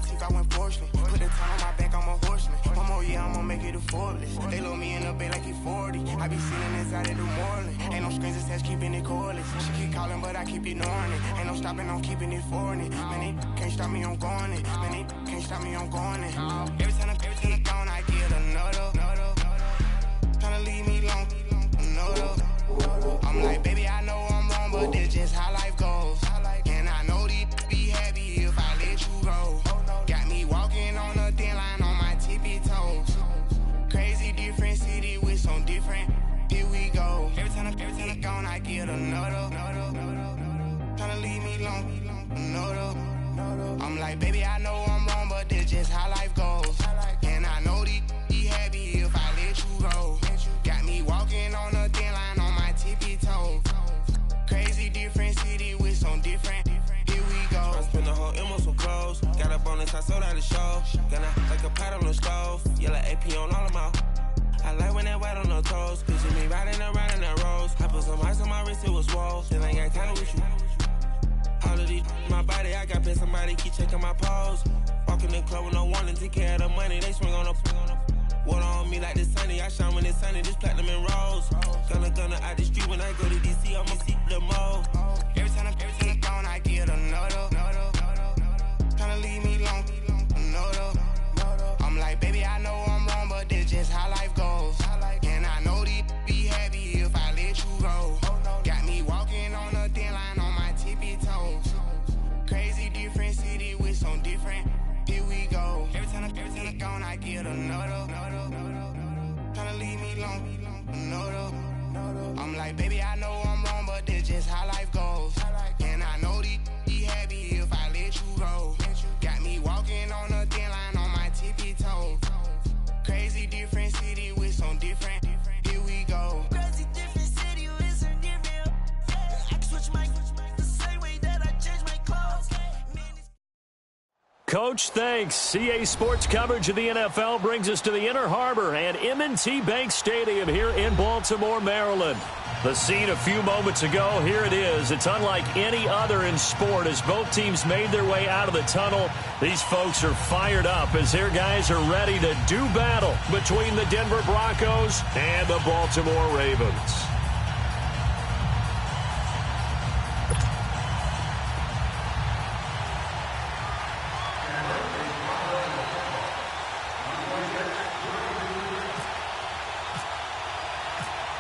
my teeth, I went fortunate. Put the time on my back, I'm a horseman. One more year, I'ma make it a Forbes. They load me in the bay like he 40. I be sitting inside of New Orleans. Ain't no screens attached, keeping it cordless. She keep calling, but I keep ignoring it. Ain't no stopping, I'm keeping it foreign it. Man, they can't stop me, I'm going it. Man, they can't stop me, I'm going it. Every time I gone, I get another. Tryna leave me long, another. I'm like, baby, I know I'm wrong, but this just how life goes. And I know these be happy if I let you go. Got me walking on a thin line on my tippy toes. Crazy different city with some different. Here we go. Every time I gone, I get another. Tryna leave me long, another. I'm like, baby, I know I'm wrong, but this just how life goes. And I know these be happy if I let you go. Got me walking on a thin line on my tippy toes. Crazy different city with some different. Here we go. I spent the whole M on some clothes. Got a bonus, I sold out the show. Gonna like a pot on the stove. Yellow AP on all of my. I like when that white on the toes. Picture me riding around in that rose. I put some ice on my wrist, it was swole. Then I got kinda with you. All of these, my body, I got pay somebody keep checking my pose. Walking in the club with no warning, take care of the money. They swing on the. Water on me like the sunny, I shine when it's sunny, just platinum and rose. Gonna out the street when I go to DC, I'ma see the mode. Every time I gone, I get another. Tryna leave me long, another. I'm like, baby, I know I'm wrong, but this just how life goes. And I know these be happy if I let you go. Got me walking on a thin line on my tippy toes. Crazy different city with some different. Here we go. Every time I gone, I get another. Tryna leave me long, another. I'm like, baby, I know I'm wrong, but this just how life goes. And I know these be happy if I let you go. Got me walking on a thin line on my tippy toes. Crazy different city with some different. Here we go. Crazy different city with some different. I can switch my the same way that I change my clothes. Coach, thanks. CA Sports coverage of the NFL brings us to the Inner Harbor and M&T Bank Stadium here in Baltimore, Maryland. The scene a few moments ago, here it is. It's unlike any other in sport as both teams made their way out of the tunnel. These folks are fired up as their guys are ready to do battle between the Denver Broncos and the Baltimore Ravens.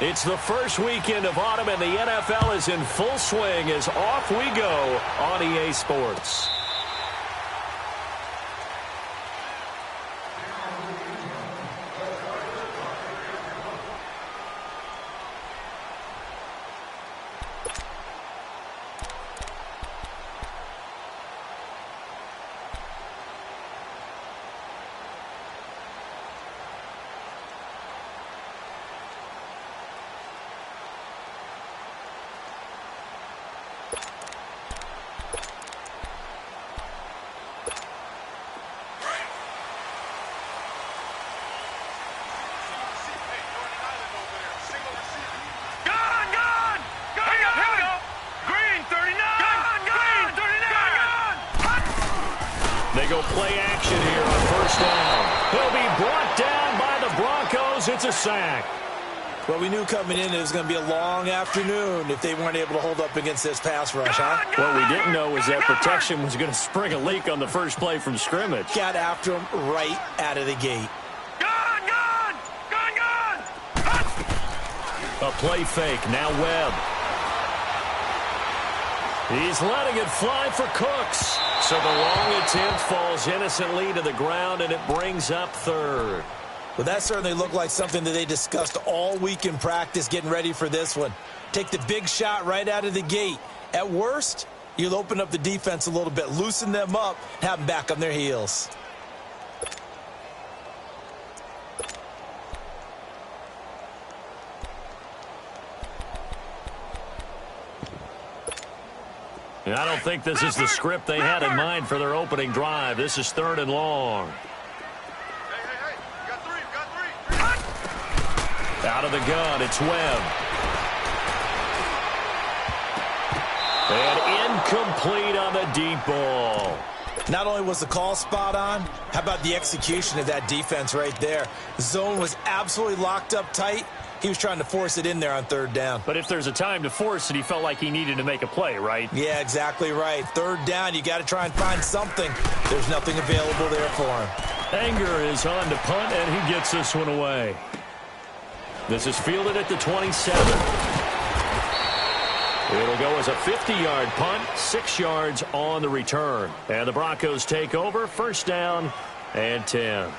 It's the first weekend of autumn, and the NFL is in full swing as off we go on EA Sports. They go play action here on first down. He'll be brought down by the Broncos. It's a sack. Well, we knew coming in it was going to be a long afternoon if they weren't able to hold up against this pass rush, huh? What we didn't know was that protection was going to spring a leak on the first play from scrimmage. Got after him right out of the gate. A play fake. Now Webb. He's letting it fly for Cooks. So the long attempt falls innocently to the ground, and it brings up third. Well, that certainly looked like something that they discussed all week in practice getting ready for this one. Take the big shot right out of the gate. At worst, you'll open up the defense a little bit, loosen them up, have them back on their heels. I don't think this is the script they had in mind for their opening drive. This is third and long. Hey, you got three. Out of the gun, it's Webb. And incomplete on the deep ball. Not only was the call spot on, how about the execution of that defense right there? The zone was absolutely locked up tight. He was trying to force it in there on third down. But if there's a time to force it, he felt like he needed to make a play, right? Yeah, exactly right. Third down, you got to try and find something. There's nothing available there for him. Anger is on to punt, and he gets this one away. This is fielded at the 27. It'll go as a 50-yard punt, 6 yards on the return. And the Broncos take over, first down and 10.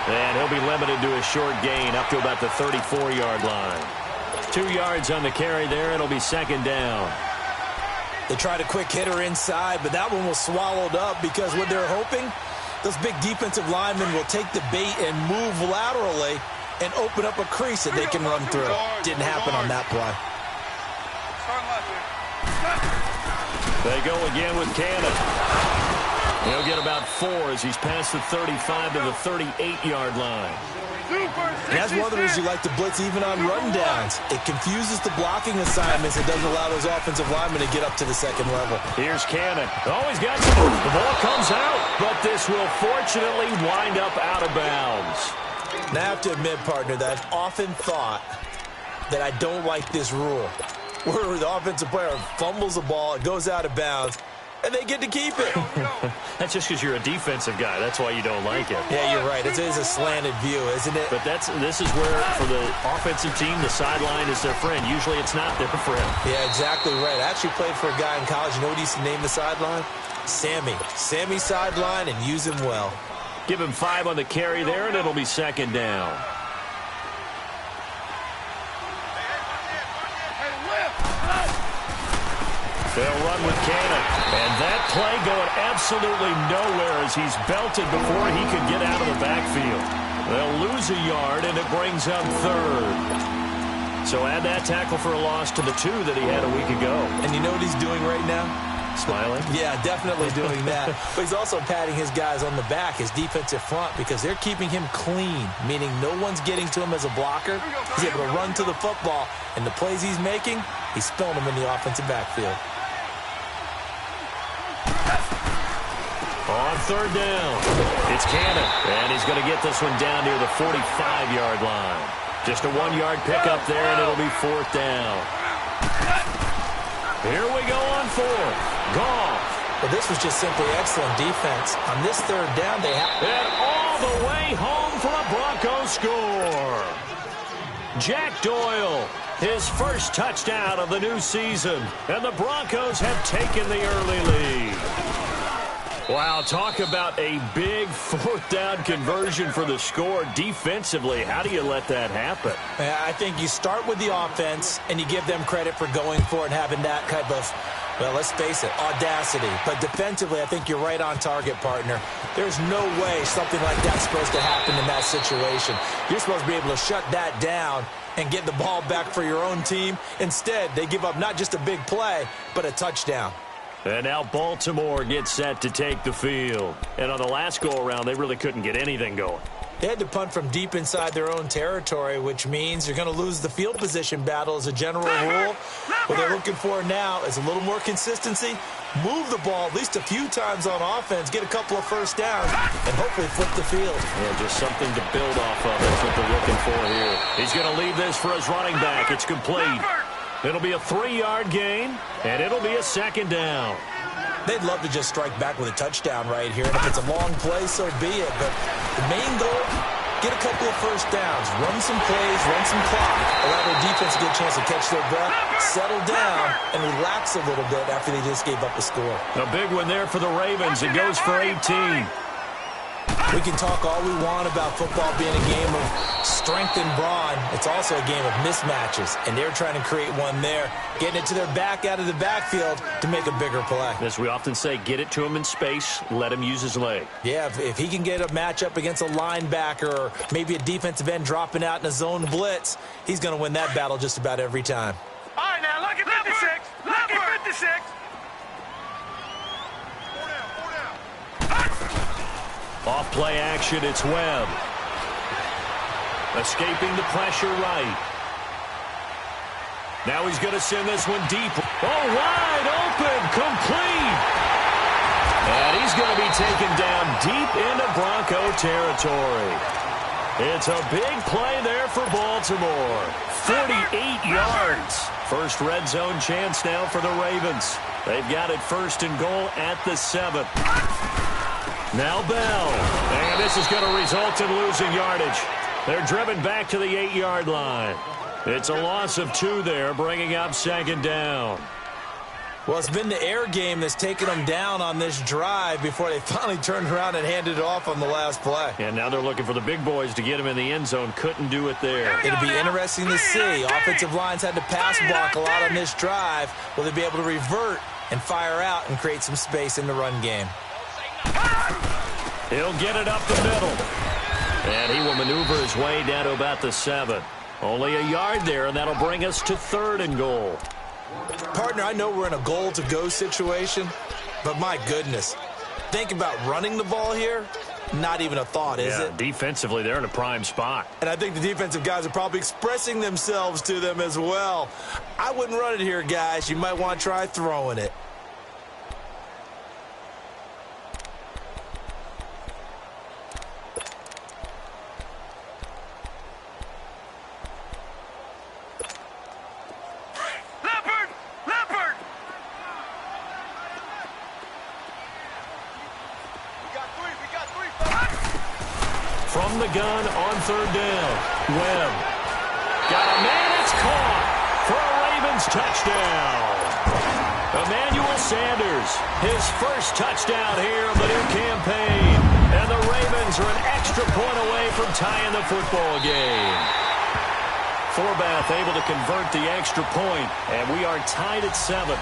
And he'll be limited to a short gain up to about the 34-yard line. 2 yards on the carry there. It'll be second down. They tried a quick hitter inside, but that one was swallowed up because what they're hoping, those big defensive linemen will take the bait and move laterally and open up a crease that they can run through. Didn't happen on that play. They go again with Cannon. He'll get about 4 as he's past the 35 to the 38-yard line. And that's one of the reasons you like to blitz even on rundowns. It confuses the blocking assignments. It doesn't allow those offensive linemen to get up to the second level. Here's Cannon. Oh, he's got some. The ball comes out, but this will fortunately wind up out of bounds. Now I have to admit, partner, that I've often thought that I don't like this rule, where the offensive player fumbles the ball, it goes out of bounds, and they get to keep it. That's just because you're a defensive guy. That's why you don't like it. Yeah, you're right. It is a slanted view, isn't it? But this is where, for the offensive team, the sideline is their friend. Usually it's not their friend. Yeah, exactly right. I actually played for a guy in college. You know what he used to name the sideline? Sammy. Sammy sideline, and use him well. Give him 5 on the carry there, and it'll be second down. They'll run with Cannon. And that play going absolutely nowhere as he's belted before he could get out of the backfield. They'll lose a yard, and it brings up third. So add that tackle for a loss to the 2 that he had a week ago. And you know what he's doing right now? Smiling? Yeah, definitely doing that. But he's also patting his guys on the back, his defensive front, because they're keeping him clean, meaning no one's getting to him as a blocker. He's able to run to the football, and the plays he's making, he's spilling them in the offensive backfield. On third down, it's Cannon, and he's going to get this one down near the 45-yard line. Just a 1-yard pickup there, and it'll be fourth down. Here we go on fourth. Goff. Well, this was just simply excellent defense. On this third down, they have... And all the way home for a Broncos score. Jack Doyle, his first touchdown of the new season, and the Broncos have taken the early lead. Wow, talk about a big fourth down conversion for the score defensively. How do you let that happen? I think you start with the offense, and you give them credit for going for it and having that type of, well, let's face it, audacity. But defensively, I think you're right on target, partner. There's no way something like that's supposed to happen in that situation. You're supposed to be able to shut that down and get the ball back for your own team. Instead, they give up not just a big play, but a touchdown. And now Baltimore gets set to take the field. And on the last go-around, they really couldn't get anything going. They had to punt from deep inside their own territory, which means you're going to lose the field position battle as a general rule. What they're looking for now is a little more consistency, move the ball at least a few times on offense, get a couple of first downs, and hopefully flip the field. Yeah, just something to build off of. That's what they're looking for here. He's going to leave this for his running back. It's complete. It'll be a 3-yard gain, and it'll be a second down. They'd love to just strike back with a touchdown right here. And if it's a long play, so be it. But the main goal, get a couple of first downs, run some plays, run some clock, allow their defense to get a chance to catch their breath, settle down, and relax a little bit after they just gave up a score. A big one there for the Ravens. It goes for 18. We can talk all we want about football being a game of strength and brawn. It's also a game of mismatches, and they're trying to create one there, getting it to their back out of the backfield to make a bigger play. As we often say, get it to him in space, let him use his leg. Yeah, if he can get a matchup against a linebacker or maybe a defensive end dropping out in a zone blitz, he's going to win that battle just about every time. All right, now look at 56. Look at 56. Off play action, it's Webb. Escaping the pressure right. Now he's going to send this one deep. Oh, wide open, complete. And he's going to be taken down deep into Bronco territory. It's a big play there for Baltimore. 48 yards. First red zone chance now for the Ravens. They've got it 1st and goal at the 7. Now Bell. And this is going to result in losing yardage. They're driven back to the 8-yard line. It's a loss of 2 there, bringing up 2nd down. Well, it's been the air game that's taken them down on this drive before they finally turned around and handed it off on the last play. And now they're looking for the big boys to get him in the end zone. Couldn't do it there. It'll be interesting to see. Offensive lines had to pass block a lot on this drive. Will they be able to revert and fire out and create some space in the run game? He'll get it up the middle. And he will maneuver his way down to about the 7. Only a yard there, and that'll bring us to 3rd and goal. Partner, I know we're in a goal-to-go situation, but my goodness, think about running the ball here. Not even a thought, is it? Defensively, they're in a prime spot. And I think the defensive guys are probably expressing themselves to them as well. I wouldn't run it here, guys. You might want to try throwing it. From the gun on 3rd down. Webb. Got a man, it's caught for a Ravens touchdown. Emmanuel Sanders, his first touchdown here of the new campaign. And the Ravens are an extra point away from tying the football game. Forbath able to convert the extra point, and we are tied at 7.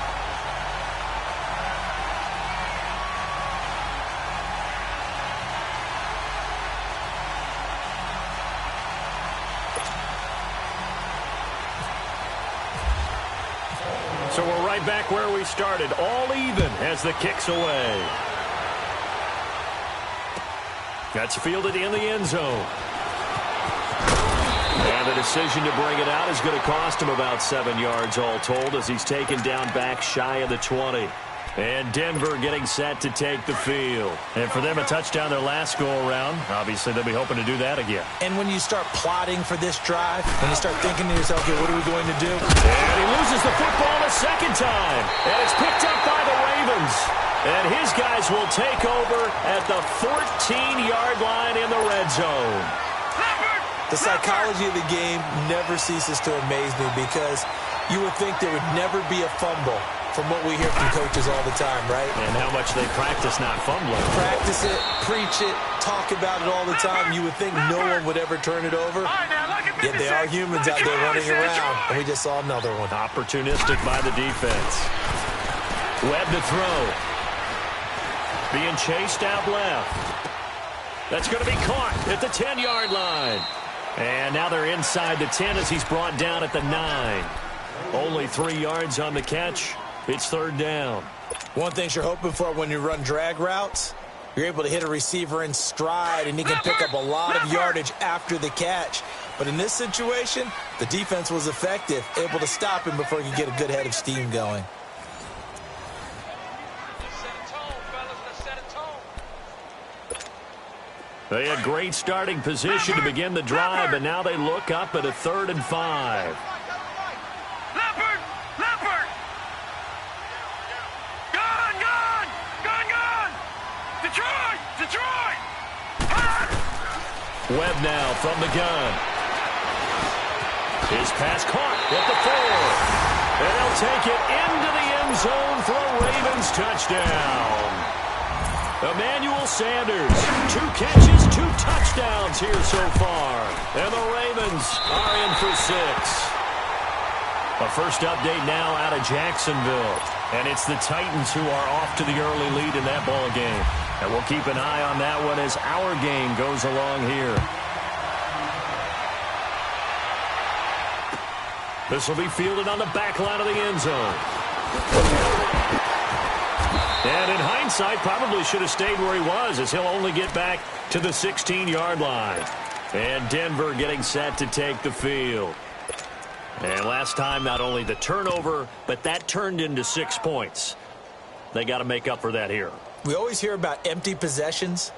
So we're right back where we started, all even as the kick's away. That's fielded in the end zone. And the decision to bring it out is going to cost him about 7 yards all told as he's taken down back shy of the 20. And Denver getting set to take the field. And for them, a touchdown their last go-around. Obviously, they'll be hoping to do that again. And when you start plotting for this drive, when you start thinking to yourself, okay, what are we going to do? And he loses the football a second time. And it's picked up by the Ravens. And his guys will take over at the 14-yard line in the red zone. The psychology of the game never ceases to amaze me because you would think there would never be a fumble from what we hear from coaches all the time, right? And how much they practice not fumbling. Practice it, preach it, talk about it all the time. You would think no one would ever turn it over. Yet they are humans out there running around, and we just saw another one. Opportunistic by the defense. Webb to throw. Being chased out left. That's going to be caught at the 10-yard line. And now they're inside the 10 as he's brought down at the 9. Only 3 yards on the catch. It's 3rd down. One thing you're hoping for when you run drag routes, you're able to hit a receiver in stride, and he can pick up a lot of yardage after the catch. But in this situation, the defense was effective, able to stop him before he could get a good head of steam going. They had great starting position to begin the drive, but now they look up at a 3rd and 5. Webb now from the gun. His pass caught at the 4. And he'll take it into the end zone for a Ravens touchdown. Emmanuel Sanders, 2 catches, 2 touchdowns here so far. And the Ravens are in for 6. A first update now out of Jacksonville. And it's the Titans who are off to the early lead in that ball game. And we'll keep an eye on that one as our game goes along here. This will be fielded on the back line of the end zone. And in hindsight, probably should have stayed where he was, as he'll only get back to the 16-yard line. And Denver getting set to take the field. And last time, not only the turnover, but that turned into 6 points. They got to make up for that here. We always hear about empty possessions,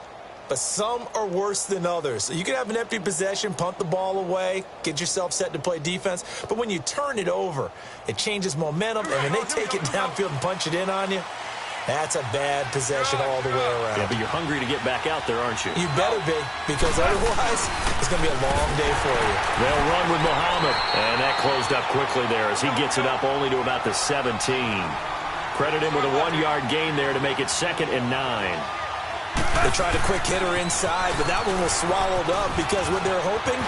but some are worse than others. You can have an empty possession, punt the ball away, get yourself set to play defense, but when you turn it over, it changes momentum, and when they take it downfield and punch it in on you, that's a bad possession all the way around. Yeah, but you're hungry to get back out there, aren't you? You better be, because otherwise it's going to be a long day for you. They'll run with Muhammad, and that closed up quickly there as he gets it up only to about the 17. Credit him with a 1-yard gain there to make it 2nd and 9. They tried a quick hitter inside, but that one was swallowed up because what they're hoping,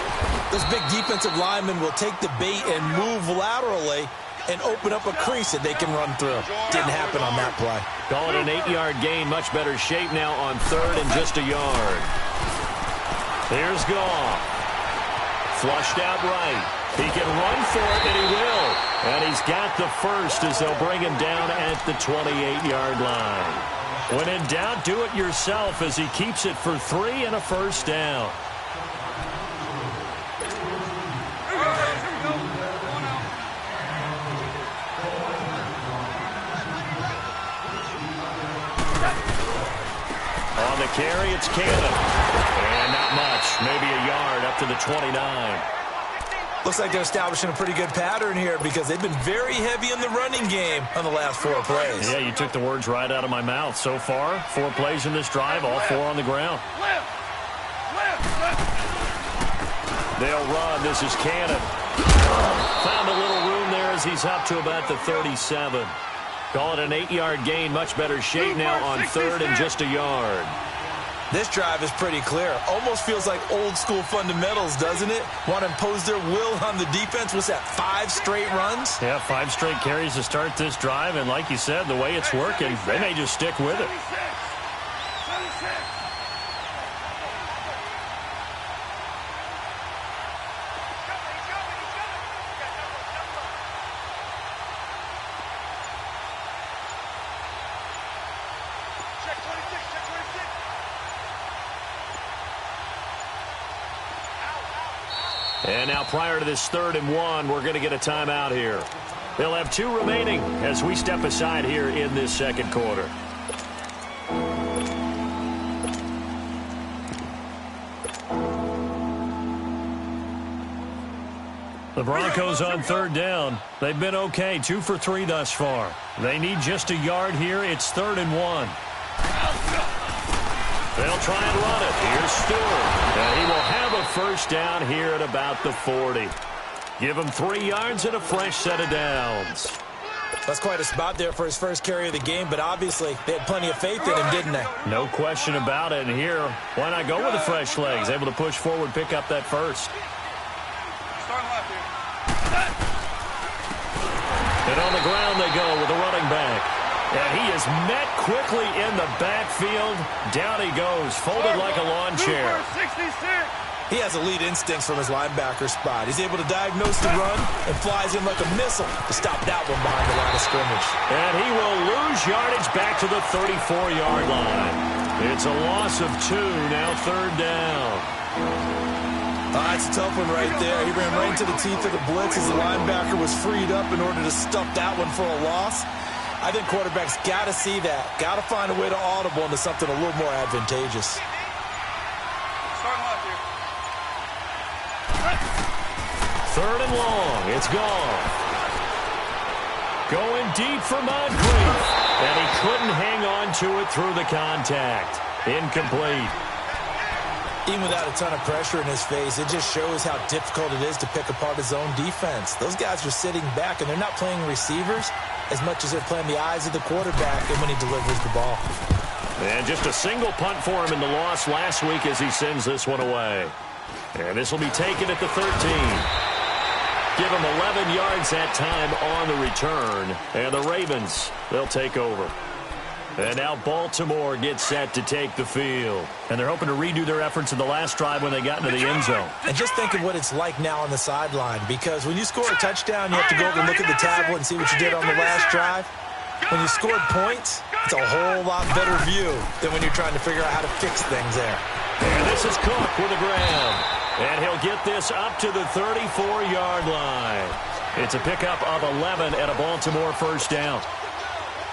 those big defensive linemen will take the bait and move laterally and open up a crease that they can run through. Didn't happen on that play. Call it an 8-yard gain. Much better shape now on 3rd and just a yard. Here's Goff. Flushed out right. He can run for it, and he will. And he's got the first as they'll bring him down at the 28-yard line. When in doubt, do it yourself as he keeps it for 3 and a first down. On the carry, it's Cannon. And not much, maybe a yard up to the 29. Looks like they're establishing a pretty good pattern here because they've been very heavy in the running game on the last 4 plays. Yeah, you took the words right out of my mouth. So far, 4 plays in this drive, all 4 on the ground. They'll run. This is Cannon. Found a little room there as he's up to about the 37. Call it an 8-yard gain. Much better shape now on 3rd and just a yard. This drive is pretty clear. Almost feels like old school fundamentals, doesn't it? Want to impose their will on the defense. What's that, 5 straight runs? Yeah, 5 straight carries to start this drive. And like you said, the way it's working, they may just stick with it. And now prior to this 3rd and 1, we're going to get a timeout here. They'll have 2 remaining as we step aside here in this second quarter. The Broncos on 3rd down. They've been okay, 2 for 3 thus far. They need just a yard here. It's 3rd and 1. They'll try and run it. Here's Stewart. And he will have a first down here at about the 40. Give him 3 yards and a fresh set of downs. That's quite a spot there for his first carry of the game, but obviously they had plenty of faith in him, didn't they? No question about it. And here, why not go with the fresh legs? Able to push forward, pick up that first. And on the ground they go with a running back. And he is met quickly in the backfield. Down he goes, folded like a lawn chair. He has elite instincts from his linebacker spot. He's able to diagnose the run and flies in like a missile to stop that one behind the line of scrimmage. And he will lose yardage back to the 34-yard line. It's a loss of 2, now 3rd down. That's a tough one right there. He ran right into the teeth of the blitz as the linebacker was freed up in order to stuff that one for a loss. I think quarterbacks got to see that. Got to find a way to audible into something a little more advantageous. 3rd and long. It's gone. Going deep for Moncrief. And he couldn't hang on to it through the contact. Incomplete. Even without a ton of pressure in his face, it just shows how difficult it is to pick apart his own defense. Those guys are sitting back, and they're not playing receivers as much as they're playing the eyes of the quarterback and when he delivers the ball. And just a single punt for him in the loss last week as he sends this one away. And this will be taken at the 13. Give him 11 yards that time on the return. And the Ravens, they'll take over. And now Baltimore gets set to take the field. And they're hoping to redo their efforts in the last drive when they got into the end zone. And just think of what it's like now on the sideline, because when you score a touchdown, you have to go over and look at the tablet and see what you did on the last drive. When you scored points, it's a whole lot better view than when you're trying to figure out how to fix things there. And this is Cook with a grab. And he'll get this up to the 34-yard line. It's a pickup of 11 and a Baltimore first down.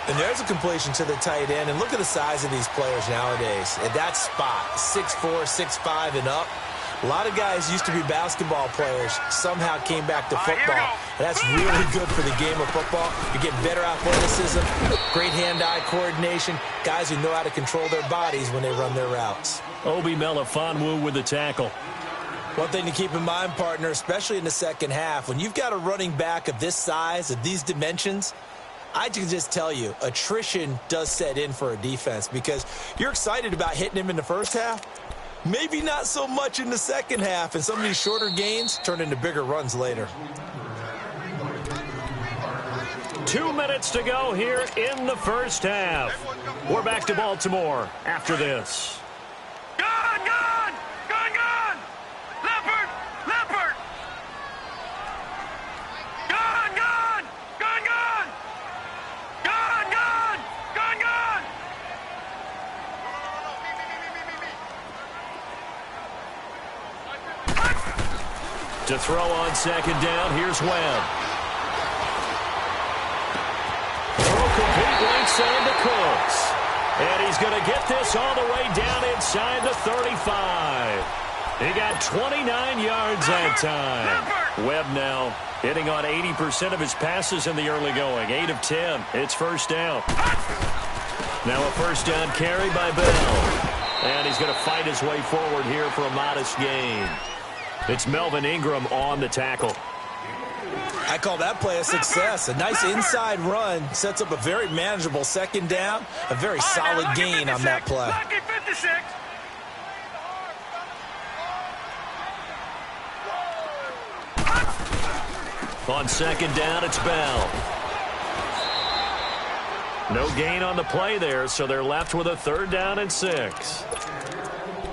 And there's a completion to the tight end. And look at the size of these players nowadays. At that spot, 6'4", 6'5", and up. A lot of guys used to be basketball players, somehow came back to football. And that's really good for the game of football. You're getting better athleticism, great hand-eye coordination, guys who know how to control their bodies when they run their routes. Obi Melifonwu with the tackle. One thing to keep in mind, partner, especially in the second half, when you've got a running back of this size, of these dimensions, I can just tell you, attrition does set in for a defense because you're excited about hitting him in the first half. Maybe not so much in the second half, and some of these shorter gains turn into bigger runs later. 2 minutes to go here in the first half. We're back to Baltimore after this. Gone, gone! Gone, gone! Leopard! Leopard! Gone, gone! Gone, gone! Gone, gone! Gone, gone! To throw on second down, here's Webb. Throw complete right side to Cooks. And he's going to get this all the way down inside the 35. He got 29 yards that time. Webb now hitting on 80% of his passes in the early going. 8 of 10. It's first down. Now a first down carry by Bell. And he's going to fight his way forward here for a modest gain. It's Melvin Ingram on the tackle. I call that play a success. A nice inside run sets up a very manageable second down. A very solid gain on that play. On second down, it's Bell. No gain on the play there, so they're left with a 3rd down and 6.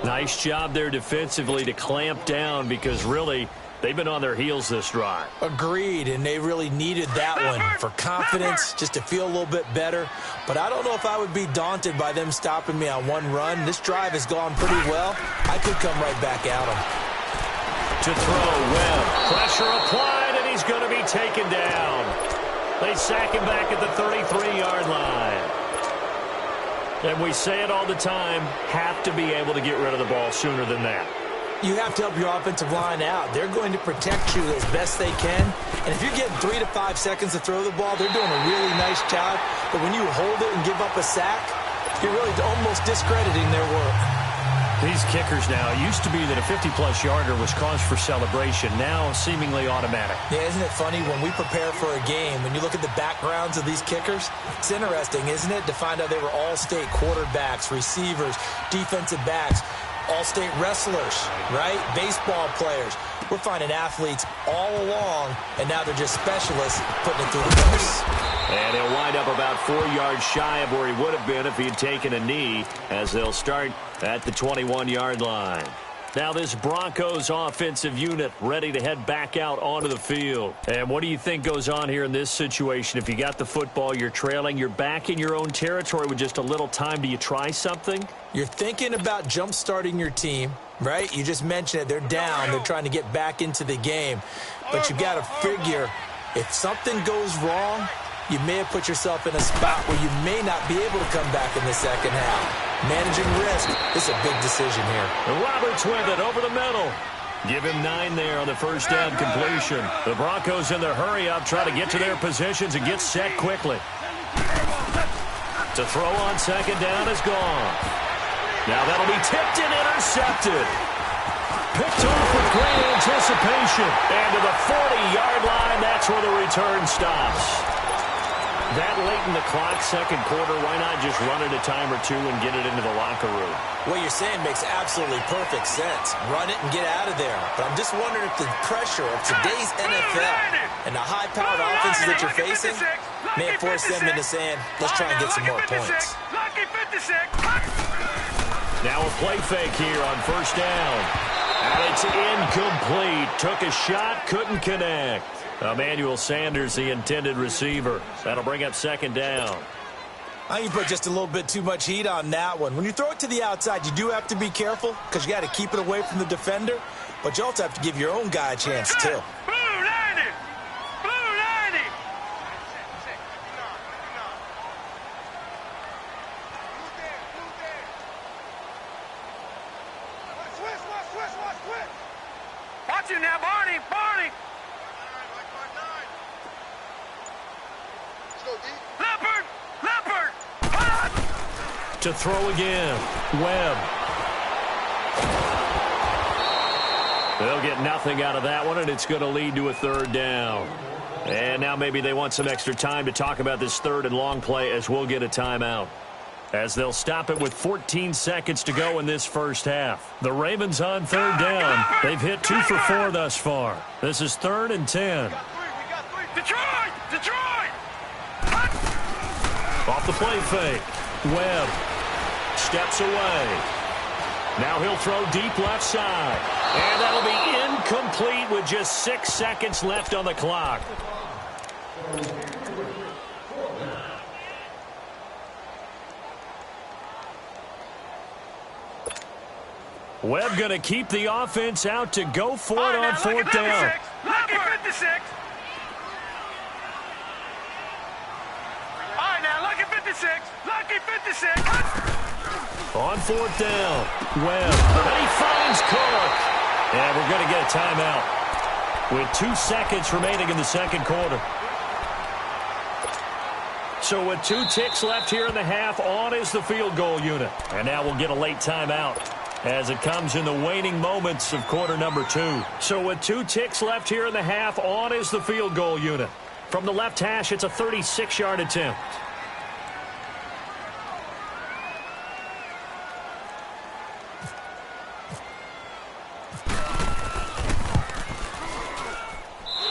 Nice job there defensively to clamp down because really they've been on their heels this drive. Agreed, and they really needed that one for confidence, just to feel a little bit better. But I don't know if I would be daunted by them stopping me on one run. This drive has gone pretty well. I could come right back at them. To throw, Webb. Pressure applied, and he's going to be taken down. They sack him back at the 33-yard line. And we say it all the time, have to be able to get rid of the ball sooner than that. You have to help your offensive line out. They're going to protect you as best they can. And if you're getting 3 to 5 seconds to throw the ball, they're doing a really nice job. But when you hold it and give up a sack, you're really almost discrediting their work. These kickers now, it used to be that a 50-plus yarder was cause for celebration. Now seemingly automatic. Yeah, isn't it funny when we prepare for a game, when you look at the backgrounds of these kickers, it's interesting, isn't it, to find out they were all-state quarterbacks, receivers, defensive backs, all-state wrestlers, right? Baseball players. We're finding athletes all along, and now they're just specialists putting it through the posts. And he'll wind up about 4 yards shy of where he would have been if he had taken a knee, as they'll start at the 21-yard line. Now this Broncos offensive unit ready to head back out onto the field. And what do you think goes on here in this situation? If you got the football, you're trailing, you're back in your own territory with just a little time. Do you try something? You're thinking about jump-starting your team, right? You just mentioned it. They're down. They're trying to get back into the game. But you got to figure, if something goes wrong, you may have put yourself in a spot where you may not be able to come back in the second half. Managing risk is a big decision here. And Roberts with it over the middle. Give him 9 there on the first down completion. The Broncos in their hurry-up try to get to their positions and get set quickly. To throw on second down is gone. Now that'll be tipped and intercepted. Picked off with great anticipation. And to the 40-yard line, that's where the return stops. That late in the clock, second quarter, why not just run it a time or two and get it into the locker room? What you're saying makes absolutely perfect sense. Run it and get out of there. But I'm just wondering if the pressure of today's NFL and the high-powered offenses that you're facing may have forced them into saying, let's try and get some more points. Now a play fake here on first down. And it's incomplete. Took a shot, couldn't connect. Emmanuel Sanders, the intended receiver. That'll bring up second down. I think you put just a little bit too much heat on that one. When you throw it to the outside, you do have to be careful because you got to keep it away from the defender. But you also have to give your own guy a chance, too. Watch him now, Barney! Barney! Leopard! Leopard! To throw again. Webb. They'll get nothing out of that one, and it's going to lead to a third down. And now maybe they want some extra time to talk about this third and long play as we'll get a timeout. As they'll stop it with 14 seconds to go in this first half. The Ravens on third down. They've hit 2 for 4 thus far. This is 3rd and 10. Detroit! Detroit! Off the play fake. Webb steps away. Now he'll throw deep left side. And that'll be incomplete with just 6 seconds left on the clock. Webb going to keep the offense out to go for it on fourth down. Lucky 56! All right, now, lucky 56! Lucky 56! On fourth down, Webb. And he finds Cook. And we're going to get a timeout with 2 seconds remaining in the second quarter. So with 2 ticks left here in the half, on is the field goal unit. And now we'll get a late timeout as it comes in the waning moments of quarter number 2. So with 2 ticks left here in the half, on is the field goal unit. From the left hash, it's a 36-yard attempt.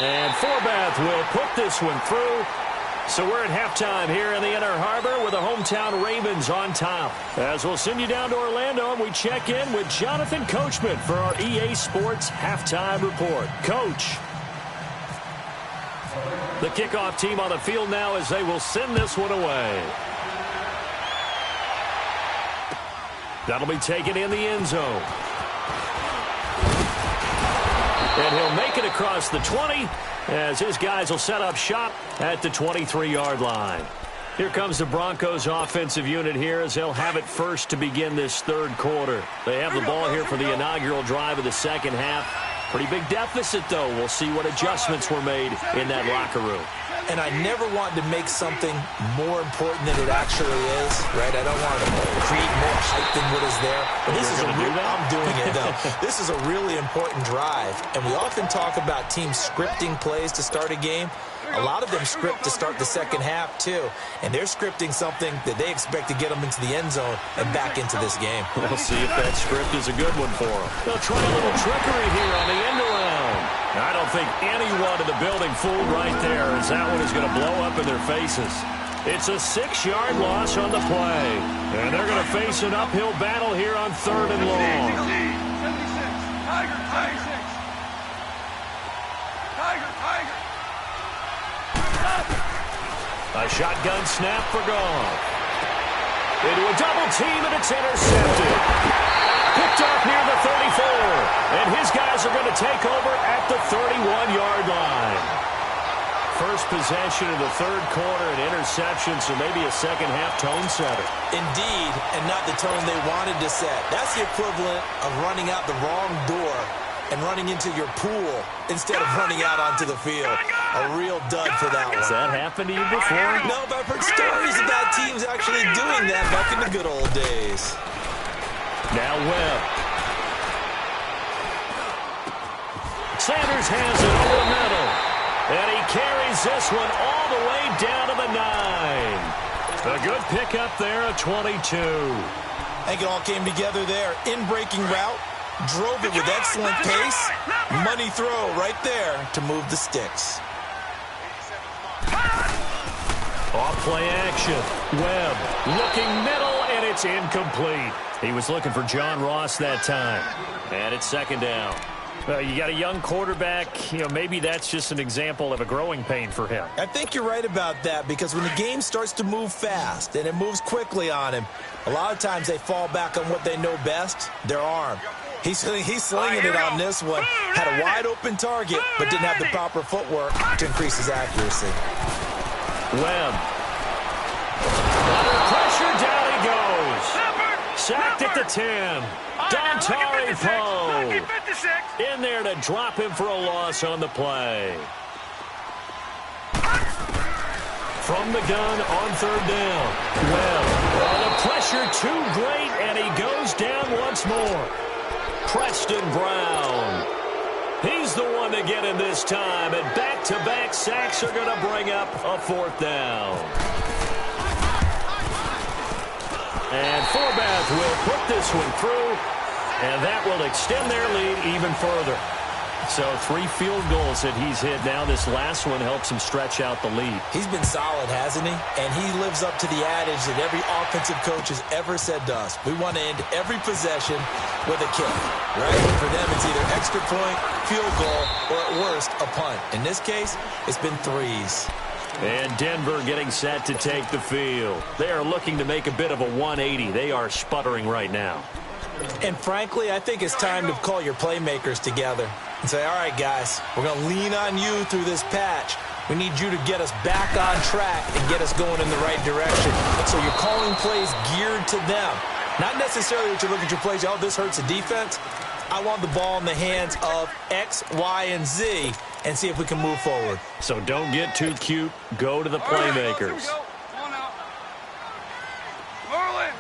And Forbath will put this one through. So we're at halftime here in the Inner Harbor with the hometown Ravens on top. As we'll send you down to Orlando and we check in with Jonathan Coachman for our EA Sports Halftime Report. Coach. The kickoff team on the field now as they will send this one away. That'll be taken in the end zone. And he'll make it across the 20 as his guys will set up shop at the 23-yard line. Here comes the Broncos offensive unit here as they'll have it first to begin this third quarter. They have the ball here for the inaugural drive of the second half. Pretty big deficit, though. We'll see what adjustments were made in that locker room. And I never want to make something more important than it actually is, right? I don't want to create more hype than what is there. But this is I'm doing it, though. This is a really important drive. And we often talk about teams scripting plays to start a game. A lot of them script to start the second half, too. And they're scripting something that they expect to get them into the end zone and back into this game. We'll see if that script is a good one for them. They'll try a little trickery here on the end around. I don't think anyone in the building fooled right there as that one is going to blow up in their faces. It's a 6-yard loss on the play. And they're going to face an uphill battle here on third and long. 76. Tiger, Tiger. Tiger, Tiger. A shotgun snap for Goff. Into a double team, and it's intercepted. Picked off near the 34. And his guys are going to take over at the 31-yard line. First possession of the third quarter, an interception, so maybe a second-half tone setter. Indeed, and not the tone they wanted to set. That's the equivalent of running out the wrong door and running into your pool instead of running out onto the field. A real dud for that one. Has that happened to you before? No, but I've heard stories about teams actually doing that back in the good old days. Now Webb. Sanders has it over the middle. And he carries this one all the way down to the 9. A good pickup there at 22. I think it all came together there. In-breaking route, drove it with excellent pace. Money throw right there to move the sticks. Off play action. Webb looking middle, and it's incomplete. He was looking for John Ross that time. And it's second down. You got a young quarterback. Maybe that's just an example of a growing pain for him. I think you're right about that, because when the game starts to move fast and it moves quickly on him, a lot of times they fall back on what they know best, their arm. He's slinging it on this one. Had a wide open target, but didn't have the proper footwork to increase his accuracy. Webb. Under pressure, down he goes. Sacked at the 10. Dontari Poe in there to drop him for a loss on the play. From the gun on third down. Webb. The pressure too great, and he goes down once more. Preston Brown. He's the one to get him this time, and back-to-back sacks are going to bring up a fourth down. And Forbath will put this one through, and that will extend their lead even further. So 3 field goals that he's hit now. This last one helps him stretch out the lead. He's been solid, hasn't he? And he lives up to the adage that every offensive coach has ever said to us. We want to end every possession with a kick, right? For them, it's either extra point, field goal, or at worst, a punt. In this case, it's been 3s. And Denver getting set to take the field. They are looking to make a bit of a 180. They are sputtering right now. And frankly, I think it's time to call your playmakers together and say, all right, guys, we're going to lean on you through this patch. We need you to get us back on track and get us going in the right direction. So you're calling plays geared to them. Not necessarily that you look at your plays, oh, this hurts the defense. I want the ball in the hands of X, Y, and Z and see if we can move forward. So don't get too cute. Go to the playmakers. Merlin.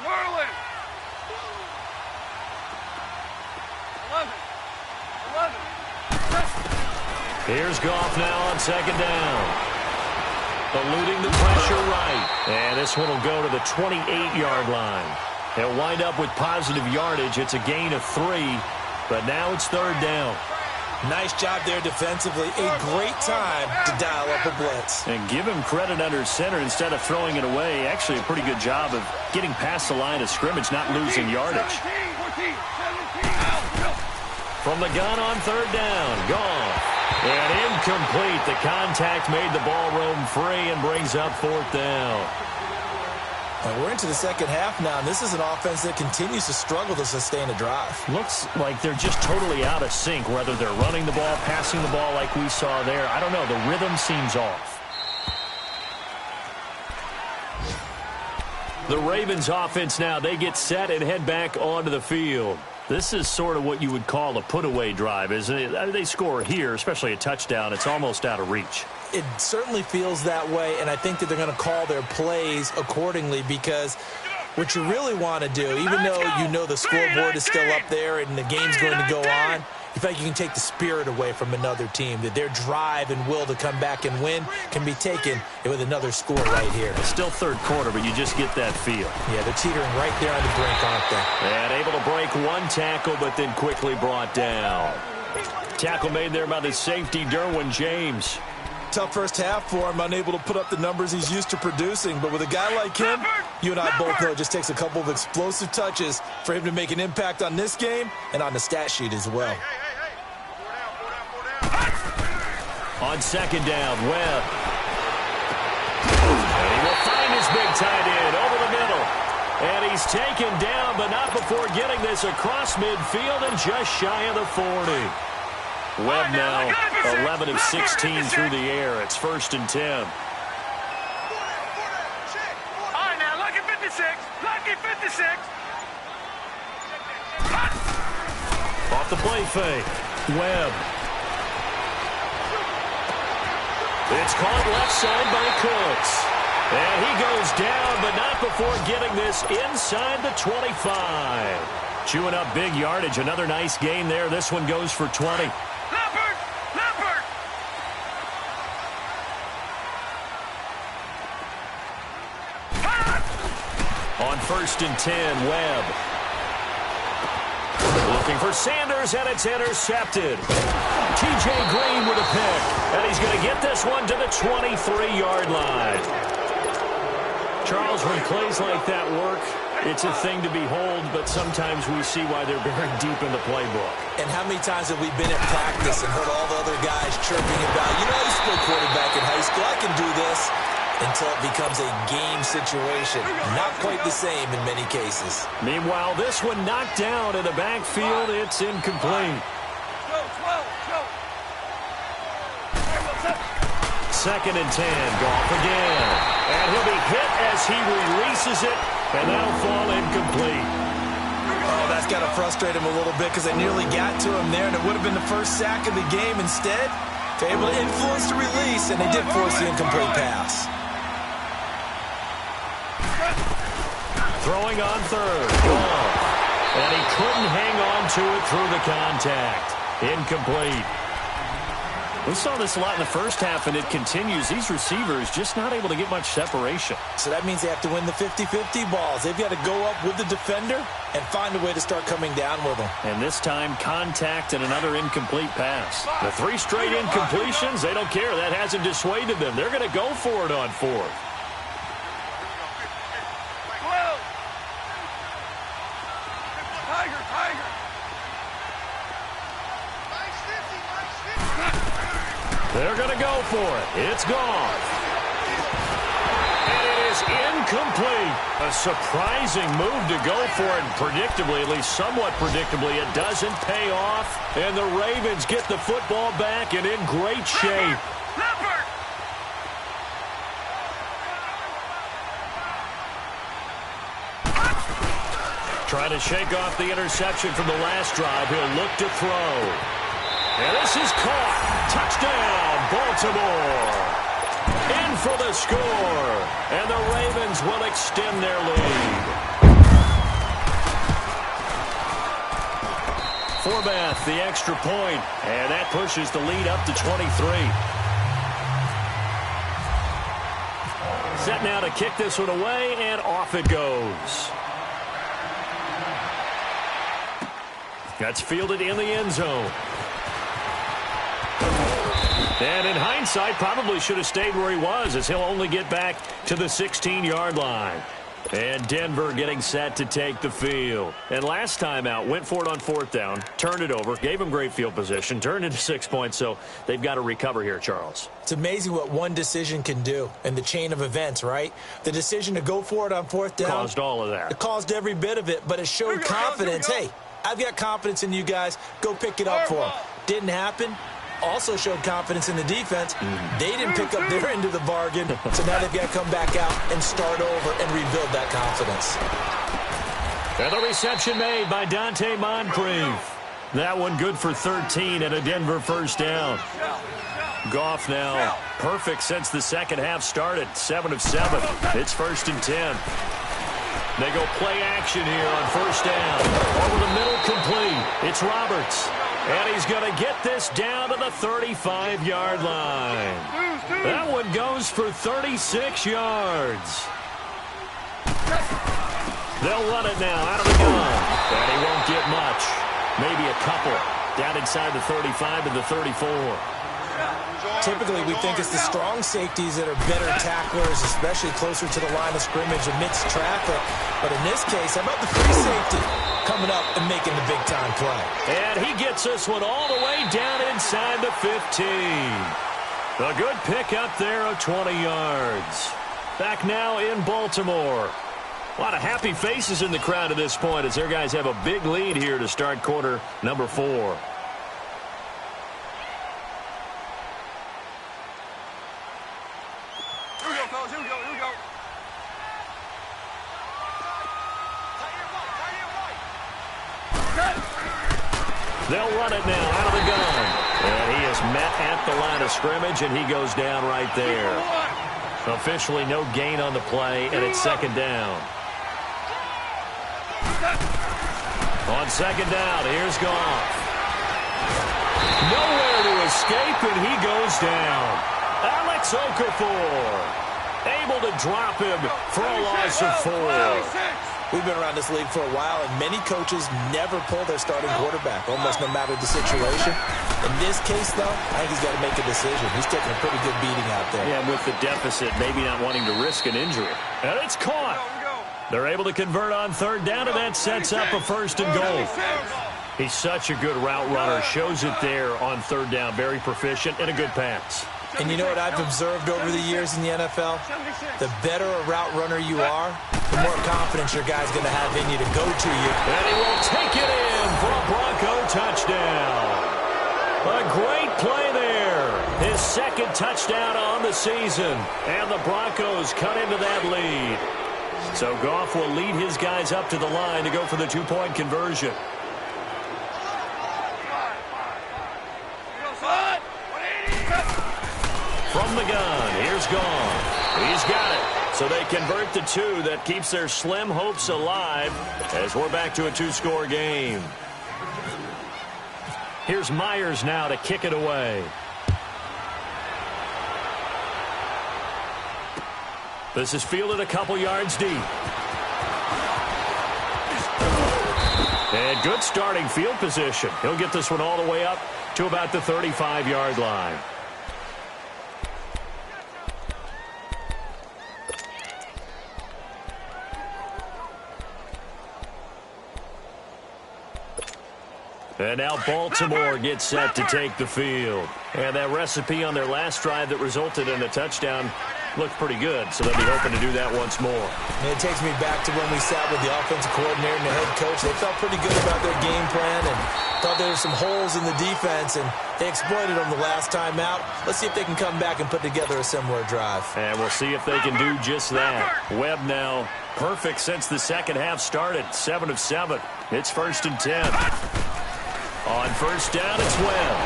11. Here's Goff now on second down. Eluding the pressure right. And this one will go to the 28-yard line. They'll wind up with positive yardage. It's a gain of 3, but now it's third down. Nice job there defensively. A great time to dial up a blitz. And give him credit under center instead of throwing it away. Actually a pretty good job of getting past the line of scrimmage, not losing yardage. From the gun on third down, Goff. And incomplete. The contact made the ball roam free and brings up fourth down. And we're into the second half now, and this is an offense that continues to struggle to sustain a drive. Looks like they're just totally out of sync, whether they're running the ball, passing the ball like we saw there. I don't know. The rhythm seems off. The Ravens offense now, they get set and head back onto the field. This is sort of what you would call a put-away drive, isn't it? They score here, especially a touchdown. It's almost out of reach. It certainly feels that way, and I think that they're going to call their plays accordingly, because what you really want to do, even though you know the scoreboard is still up there and the game's going to go on, you feel like you can take the spirit away from another team, that their drive and will to come back and win can be taken with another score right here. It's still third quarter, but you just get that feel. Yeah, they're teetering right there on the brink, aren't they? And able to break one tackle, but then quickly brought down. Tackle made there by the safety, Derwin James. Tough first half for him, unable to put up the numbers he's used to producing. But with a guy like him, you and I both know it just takes a couple of explosive touches for him to make an impact on this game and on the stat sheet as well. On second down, Webb. And he will find his big tight end over the middle. And he's taken down, but not before getting this across midfield and just shy of the 40. Webb now 11 of 16 through the air. It's 1st and 10. All right, now, lucky 56. Lucky 56. Off the play fake. Webb. It's caught left side by Cooks. And he goes down, but not before getting this inside the 25. Chewing up big yardage. Another nice gain there. This one goes for 20. On 1st and 10, Webb. Looking for Sanders, and it's intercepted. T.J. Green with a pick, and he's going to get this one to the 23-yard line. Charles, when plays like that work, it's a thing to behold, but sometimes we see why they're very deep in the playbook. And how many times have we been at practice and heard all the other guys chirping about, you know, I used to play quarterback in high school, I can do this, until it becomes a game situation. Not quite the same in many cases. Meanwhile, this one knocked down in the backfield. It's incomplete. 2nd and 10, Goff again. And he'll be hit as he releases it, and that'll fall incomplete. Oh, that's got to frustrate him a little bit because they nearly got to him there, and it would have been the first sack of the game. Instead, they're able to influence the release, and they did force the incomplete pass. Throwing on 3rd, Goff. And he couldn't hang on to it through the contact. Incomplete. We saw this a lot in the first half, and it continues. These receivers just not able to get much separation. So that means they have to win the 50-50 balls. They've got to go up with the defender and find a way to start coming down with them. And this time, contact and another incomplete pass. The 3 straight incompletions, they don't care. That hasn't dissuaded them. They're going to go for it on 4th. They're going to go for it. It's gone. And it is incomplete. A surprising move to go for it. Predictably, at least somewhat predictably, it doesn't pay off. And the Ravens get the football back and in great shape. Trying to shake off the interception from the last drive. He'll look to throw. And this is caught. Touchdown, Baltimore. In for the score. And the Ravens will extend their lead. Forbath, the extra point. And that pushes the lead up to 23. Set now to kick this one away, and off it goes. That's fielded in the end zone. And in hindsight, probably should have stayed where he was, as he'll only get back to the 16-yard line. And Denver getting set to take the field. And last time out, went for it on 4th down, turned it over, gave him great field position, turned into 6 points, so they've got to recover here, Charles. It's amazing what one decision can do in the chain of events, right? The decision to go for it on 4th down. Caused all of that. It caused every bit of it, but it showed confidence. Hey, I've got confidence in you guys. Go pick it up for them. Didn't happen. Also showed confidence in the defense. They didn't pick up their end of the bargain, so now they've got to come back out and start over and rebuild that confidence. And the reception made by Dante Moncrief. That one good for 13 and a Denver 1st down. Goff now perfect since the second half started. 7 of 7. It's 1st and 10. They go play action here on 1st down. Over the middle, complete. It's Roberts. And he's going to get this down to the 35-yard line. That one goes for 36 yards. They'll run it now out of the gun. And he won't get much. Maybe a couple. Down inside the 35 and the 34. Typically, we think it's the strong safeties that are better tacklers, especially closer to the line of scrimmage amidst traffic. But in this case, how about the free safety coming up and making the big-time play? And he gets this one all the way down inside the 15. A good pick up there of 20 yards. Back now in Baltimore. A lot of happy faces in the crowd at this point as their guys have a big lead here to start quarter number 4. They'll run it now out of the gun. And he is met at the line of scrimmage, and he goes down right there. Officially no gain on the play, and it's 2nd down. On 2nd down, here's Goff. Nowhere to escape, and he goes down. Alex Okafor. Able to drop him for a loss of 4. We've been around this league for a while, and many coaches never pull their starting quarterback, almost no matter the situation. In this case, though, I think he's got to make a decision. He's taking a pretty good beating out there. Yeah, with the deficit, maybe not wanting to risk an injury. And it's caught. They're able to convert on third down, and that sets up a first and goal. He's such a good route runner. Shows it there on third down. Very proficient and a good pass. And you know what I've observed over the years in the NFL? The better a route runner you are, the more confidence your guy's going to have in you to go to you. And he will take it in for a Bronco touchdown. A great play there. His second touchdown on the season. And the Broncos cut into that lead. So Goff will lead his guys up to the line to go for the 2-point conversion. From the gun, here's Goff. He's got it. So they convert the 2. That keeps their slim hopes alive as we're back to a 2-score game. Here's Myers now to kick it away. This is fielded a couple yards deep. And good starting field position. He'll get this one all the way up to about the 35-yard line. And now Baltimore gets set to take the field. And that recipe on their last drive that resulted in a touchdown looked pretty good, so they'll be hoping to do that once more. And it takes me back to when we sat with the offensive coordinator and the head coach. They felt pretty good about their game plan and thought there were some holes in the defense, and they exploited them the last time out. Let's see if they can come back and put together a similar drive. And we'll see if they can do just that. Webb now perfect since the second half started. 7 of 7. It's 1st and 10. On first down, it's Webb.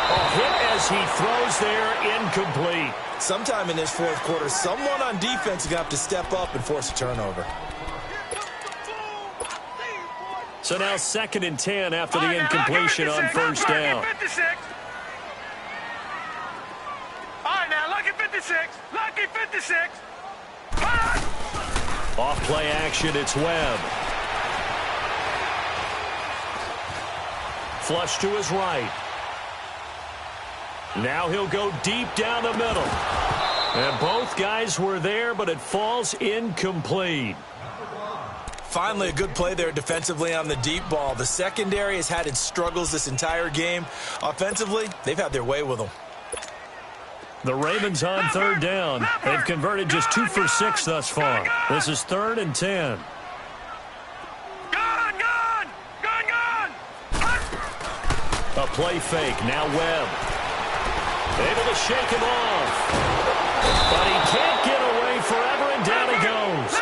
A hit as he throws there, incomplete. Sometime in this fourth quarter, someone on defense is going to have to step up and force a turnover. So now 2nd and 10 after the incompletion on first down. All right, now, lucky 56. Lucky 56. Off play action, it's Webb. Flush to his right. Now he'll go deep down the middle. And both guys were there, but it falls incomplete. Finally, a good play there defensively on the deep ball. The secondary has had its struggles this entire game. Offensively, they've had their way with them. The Ravens on third down. They've converted just 2 for 6 thus far. This is 3rd and 10. A play fake. Now Webb. Able to shake him off. But he can't get away forever, and down he goes.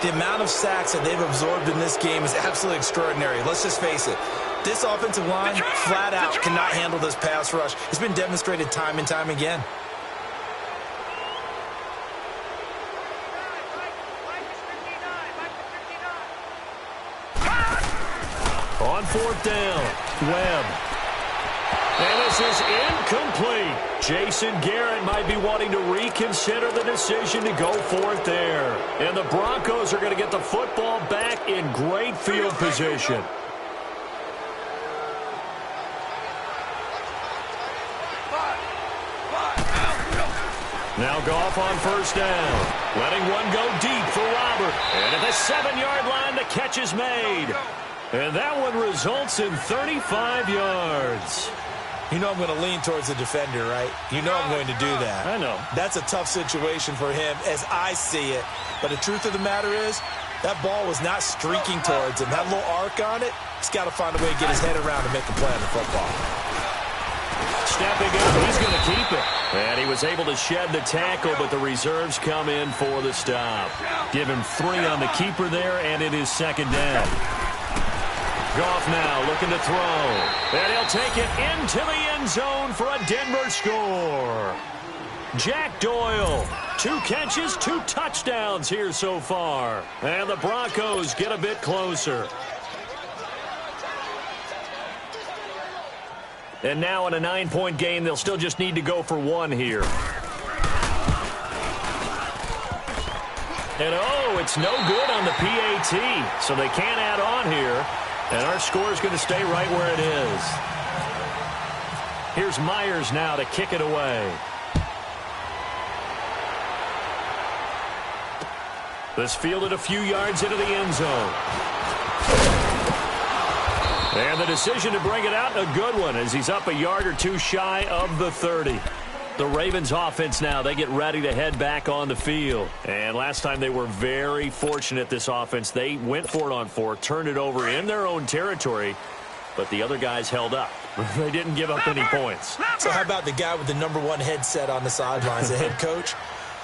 The amount of sacks that they've absorbed in this game is absolutely extraordinary. Let's just face it. This offensive line, flat out, cannot handle this pass rush. It's been demonstrated time and time again. On fourth down, Webb. And this is incomplete. Jason Garrett might be wanting to reconsider the decision to go for it there. And the Broncos are going to get the football back in great field position. Now Goff on first down. Letting one go deep for Robert. And at the 7-yard line, the catch is made. And that one results in 35 yards. You know I'm going to lean towards the defender, right? You know I'm going to do that. I know. That's a tough situation for him as I see it. But the truth of the matter is, that ball was not streaking towards him. That little arc on it, he's got to find a way to get his head around and make a play on the football. Stepping up, he's going to keep it. And he was able to shed the tackle, but the reserves come in for the stop. Give him 3 on the keeper there, and it is 2nd down. Goff now looking to throw. And he'll take it into the end zone for a Denver score. Jack Doyle, 2 catches, 2 touchdowns here so far. And the Broncos get a bit closer. And now in a 9-point game, they'll still just need to go for 1 here. And oh, it's no good on the PAT. So they can't add on here. And our score is going to stay right where it is. Here's Myers now to kick it away. This fielded a few yards into the end zone. And the decision to bring it out, a good one, as he's up a yard or two shy of the 30. The Ravens offense now, they get ready to head back on the field. And last time they were very fortunate, this offense. They went for it on 4, turned it over in their own territory, but the other guys held up. They didn't give up any points. So how about the guy with the #1 headset on the sidelines, the head coach?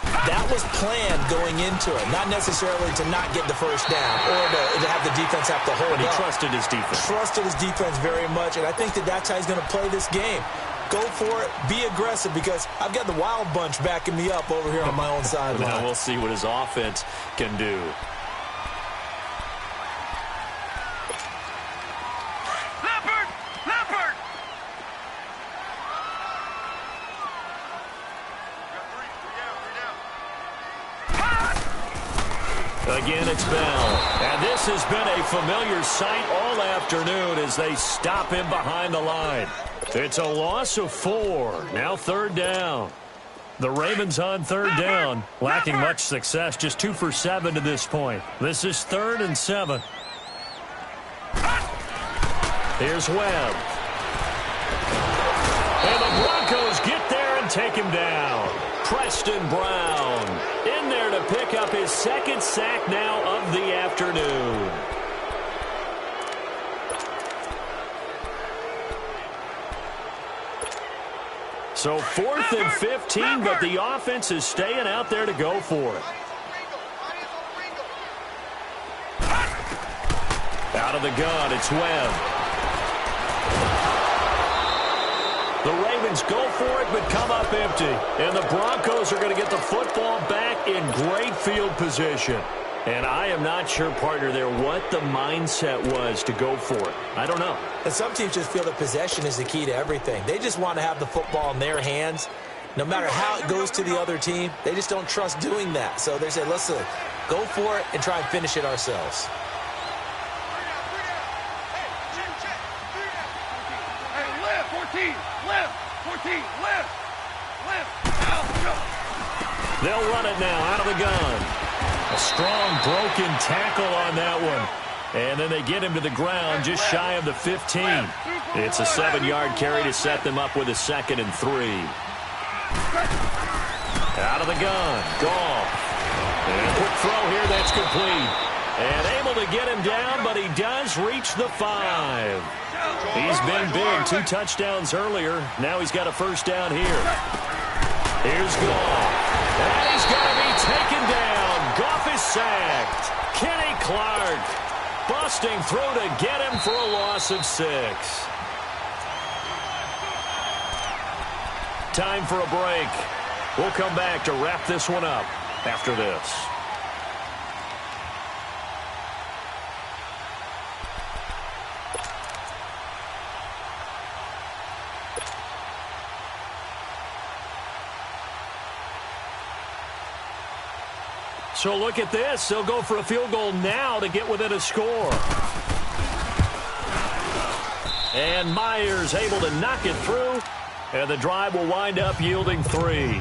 That was planned going into it, not necessarily to not get the first down or to have the defense have to hold but he up. Trusted his defense. Trusted his defense very much, and I think that's how he's going to play this game. Go for it, be aggressive, because I've got the wild bunch backing me up over here on my own sideline. Now we'll see what his offense can do. Again, it's Bell. And this has been a familiar sight all afternoon as they stop him behind the line. It's a loss of 4. Now 3rd down. The Ravens on 3rd down, lacking much success, just 2 for 7 to this point. This is 3rd and 7. Here's Webb. And the Broncos get there and take him down. Preston Brown in there to pick up his 2nd sack now of the afternoon. So 4th and 15, but the offense is staying out there to go for it. Out of the gun, it's Webb. The Ravens go for it, but come up empty. And the Broncos are going to get the football back in great field position. And I am not sure, partner, there what the mindset was to go for it. I don't know. And some teams just feel that possession is the key to everything. They just want to have the football in their hands. No matter how it goes to the other team, they just don't trust doing that. So they say, listen, go for it and try and finish it ourselves. They'll run it now out of the gun. A strong broken tackle on that one. And then they get him to the ground just shy of the 15. It's a 7-yard carry to set them up with a 2nd and 3. Out of the gun. Goff. And a quick throw here. That's complete. And able to get him down, but he does reach the 5. He's been big. 2 touchdowns earlier. Now he's got a 1st down here. Here's Goff. And he's going to be taken down. Goff is sacked. Kenny Clark busting through to get him for a loss of 6. Time for a break. We'll come back to wrap this one up after this. So look at this. They'll go for a field goal now to get within a score. And Myers able to knock it through. And the drive will wind up yielding 3.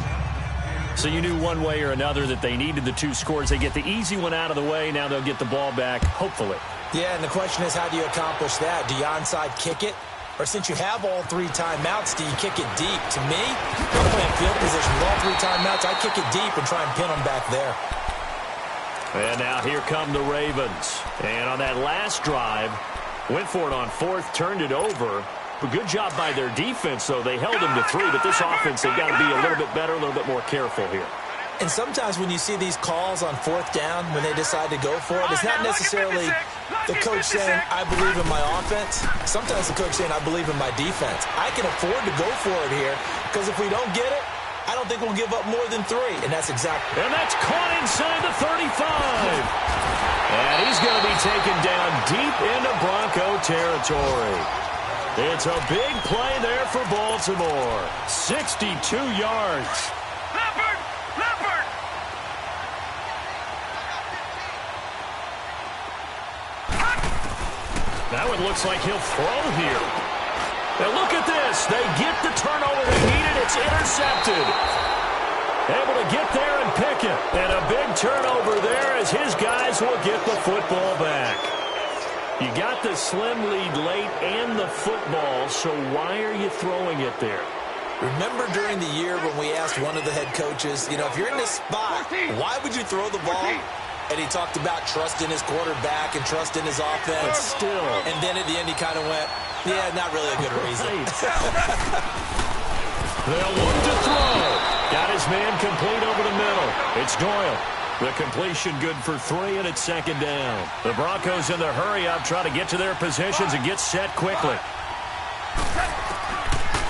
So you knew one way or another that they needed the 2 scores. They get the easy one out of the way. Now they'll get the ball back, hopefully. Yeah, and the question is, how do you accomplish that? Do you onside kick it? Or since you have all 3 timeouts, do you kick it deep? To me, I'm playing field position with all 3 timeouts. I kick it deep and try and pin them back there. And now here come the Ravens. And on that last drive, went for it on 4th, turned it over. A good job by their defense, though. They held them to 3, but this offense, they've got to be a little bit better, a little bit more careful here. And sometimes when you see these calls on 4th down, when they decide to go for it, it's not necessarily the coach saying, I believe in my offense. Sometimes the coach saying, I believe in my defense. I can afford to go for it here, because if we don't get it, I don't think we'll give up more than 3, and that's exactly. And that's caught inside the 35. And he's going to be taken down deep into Bronco territory. It's a big play there for Baltimore. 62 yards. Now it looks like he'll throw here. And look at this. They get the turnover they needed. It's intercepted. Able to get there and pick it. And a big turnover there as his guys will get the football back. You got the slim lead late and the football, so why are you throwing it there? Remember during the year when we asked one of the head coaches, if you're in this spot, why would you throw the ball? And he talked about trust in his quarterback and trust in his offense. But still. And then at the end he kind of went, yeah, not really a good reason. They'll look to throw. Got his man complete over the middle. It's Doyle. The completion good for 3, and it's second down. The Broncos in the hurry-up try to get to their positions and get set quickly.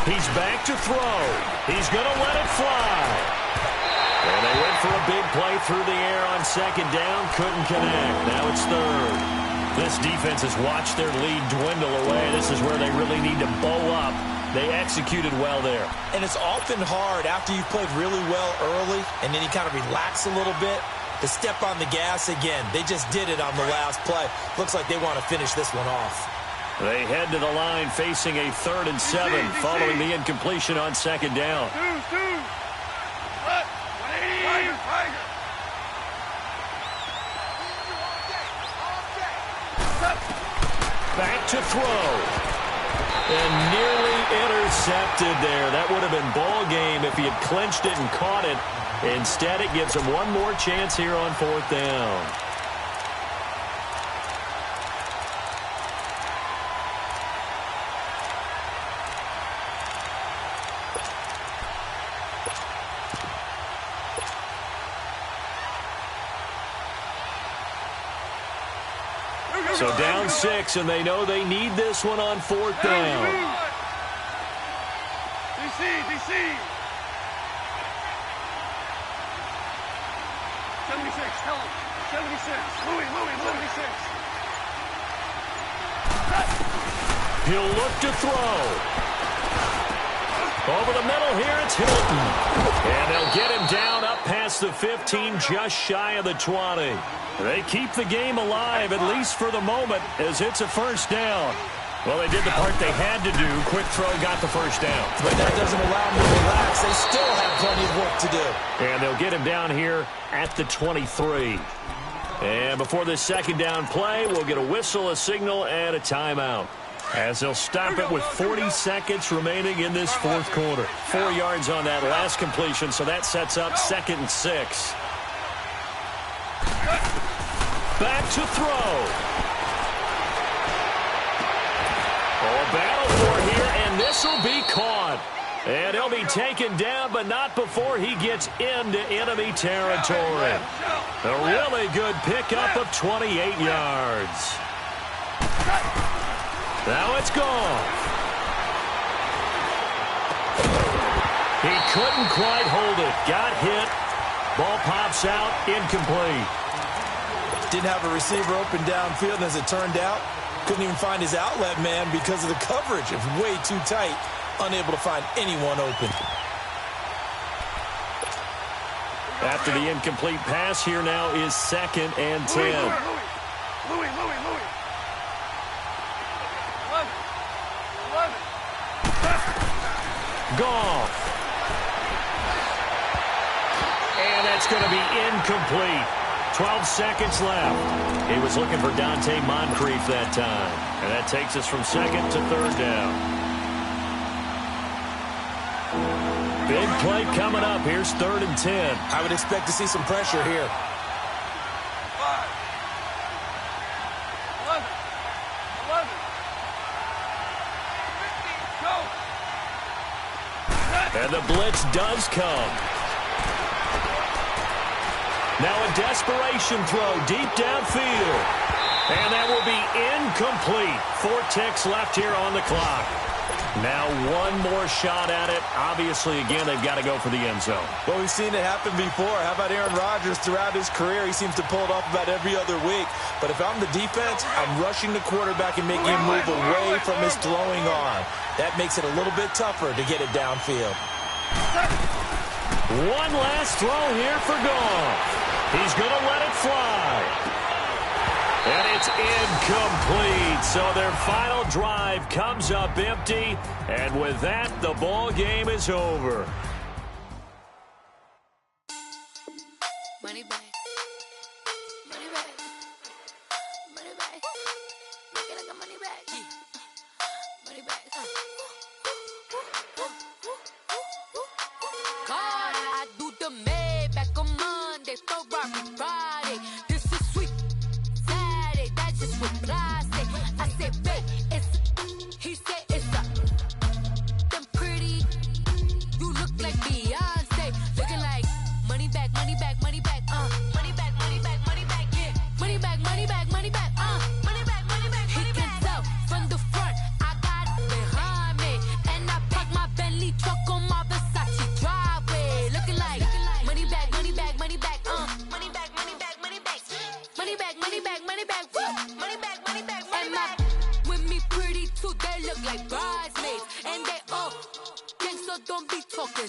He's back to throw. He's going to let it fly. And they went for a big play through the air on second down. Couldn't connect. Now it's third. This defense has watched their lead dwindle away. This is where they really need to bow up. They executed well there. And it's often hard after you've played really well early and then you kind of relax a little bit to step on the gas again. They just did it on the last play. Looks like they want to finish this one off. They head to the line facing a 3rd and 7 following the incompletion on second down. Back to throw. And nearly intercepted there. That would have been ball game if he had clinched it and caught it. Instead, it gives him one more chance here on 4th down. So down 6, and they know they need this one on 4th down. DC. 76, tell him. 76. Louis, 76. He'll look to throw. Over the middle here, it's Hilton. And they'll get him down up past the 15, just shy of the 20. They keep the game alive, at least for the moment, as it's a first down. Well, they did the part they had to do. Quick throw got the first down. But that doesn't allow them to relax. They still have plenty of work to do. And they'll get him down here at the 23. And before this second down play, we'll get a whistle, a signal, and a timeout. As they'll stop it with 40 seconds remaining in this 4th quarter. 4 yards on that last completion, so that sets up 2nd and 6. Back to throw. Oh, a battle for here, and this will be caught. And he'll be taken down, but not before he gets into enemy territory. A really good pickup of 28 yards. Now it's gone. He couldn't quite hold it. Got hit. Ball pops out. Incomplete. Didn't have a receiver open downfield, and as it turned out, couldn't even find his outlet man because of the coverage. It was way too tight. Unable to find anyone open. After the incomplete pass, here now is 2nd and 10. Louis. 11. Goff. And that's going to be incomplete. 12 seconds left. He was looking for Dante Moncrief that time. And that takes us from 2nd to 3rd down. Big play coming up. Here's 3rd and 10. I would expect to see some pressure here. 5. 11. 15. Go. And the blitz does come. Now a desperation throw deep downfield. And that will be incomplete. 4 ticks left here on the clock. Now one more shot at it. Obviously, again, they've got to go for the end zone. Well, we've seen it happen before. How about Aaron Rodgers throughout his career? He seems to pull it off about every other week. But if I'm the defense, I'm rushing the quarterback and making him move away from his throwing arm. That makes it a little bit tougher to get it downfield. One last throw here for Goff. He's going to let it fly. And it's incomplete. So their final drive comes up empty. And with that, the ball game is over. Money back. Money back. Money back. Make it like a money back. Money back. God, I do the Maybach on Monday, Ferrari Friday. This is sweet Saturday. That's just what I say. I said, babe, it's. He said it's a. Them pretty. You look like Beyonce. Looking like money back, money back, money back. Money back, money back, money back. Yeah. Money back, money back, money back. Money back, money back. He can tell from the front. I got it behind me, and I park my Bentley truck on my Versace driveway. Looking like money back, money back, money back. Money back, money back, money back. Money back, money back, money back. Woo. Money back, money back, money back. With me pretty too, they look like bridesmaids, and they all gang, so don't be talking.